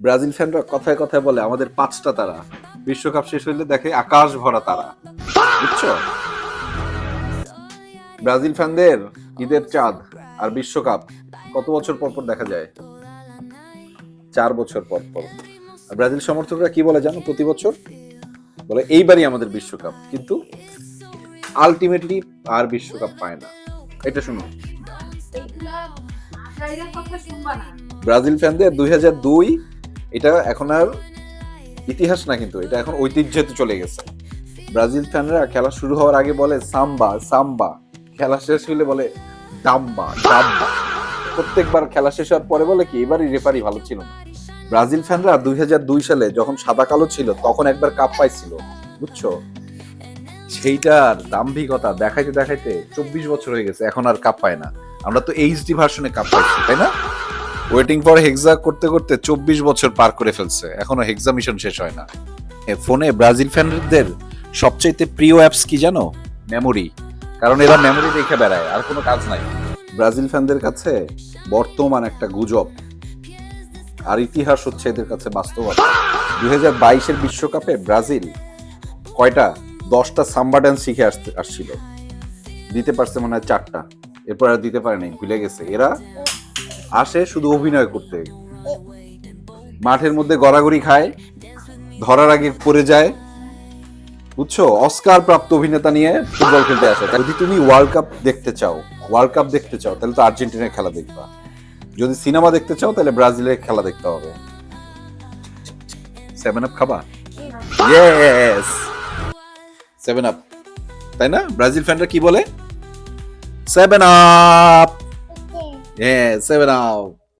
Brazil ফ্যানরা কথায় কথায় বলে আমাদের 5টা তারা, বিশ্বকাপ শেষ হইলে দেখে আকাশ ভরা তারা। বুঝছো? ব্রাজিল ফ্যানদের ঈদের চাঁদ আর বিশ্বকাপ কত বছর পর পর দেখা যায়? 4 বছর পর পর। আর ব্রাজিল সমর্থকরা কি বলে জানো? প্রতি বছর বলে এইবারই আমাদের বিশ্বকাপ, কিন্তু আলটিমেটলি আর বিশ্বকাপ পায় না। এটা শুনো, ব্রাজিল ফ্যানদের 2002 এটা এখন আর ইতিহাস না, কিন্তু এটা এখন ঐতিহ্যতে চলে গেছে। ব্রাজিল ফ্যানরা খেলা শুরু হওয়ার আগে বলে সাম্বা সাম্বা, খেলা শেষ হলে বলে ডাম্বা ডাম্বা। প্রত্যেকবার খেলা শেষ হওয়ার পরে বলে কি এবারই রেফারি ভালো ছিল না। ব্রাজিল ফ্যানরা 2002 সালে যখন সাদা কালো ছিল তখন একবার কাপ পাইছিল, বুঝছো? সেইটার দাম্ভিকতা দেখাইতে দেখাইতে 24 বছর হয়ে গেছে, এখন আর কাপ পায় না। আমরা তো এইচডি ভার্সনে কাপ পাইছি, তাই না? ওয়েটিং ফর হেক্সা করতে করতে 24 বছর পার করে ফেলছে, এখনো হেক্সা মিশন শেষ হয় না। ফোনে ব্রাজিল ফ্যানদের সবচাইতে প্রিয় অ্যাপস কি জানো? মেমোরি। কারণ এরা মেমোরি দেখে বেড়ায়, আর কোনো কাজ নাই। ব্রাজিল ফ্যানদের কাছে বর্তমান একটা গুজব, আর ইতিহাস হচ্ছে এদের কাছে বাস্তবতা। 2022-এর বিশ্বকাপে ব্রাজিল কয়টা 10টা সাম্বা ড্যান্স শিখে আসছিল, দিতে পারছে মনে হয় 4টা, এরপর আর দিতে পারে নাই, ভুলে গেছে। এরা আসে শুধু অভিনয় করতে, মাঠের মধ্যে গড়াগড়ি খায়, ধরার আগে পড়ে যায়, বুঝছো? অস্কার প্রাপ্ত অভিনেতা নিয়ে ফুটবল খেলতে আসে। যদি তুমি ওয়ার্ল্ড কাপ দেখতে চাও তাহলে তো আর্জেন্টিনার খেলা দেখবা। যদি সিনেমা দেখতে চাও তাহলে ব্রাজিলের খেলা দেখতে হবে। 7 আপ খাবা? ইয়েস, 7 আপ, তাই না? ব্রাজিল ফ্যানরা কি বলে? 7 আপ, হ্যাঁ 7 আপ।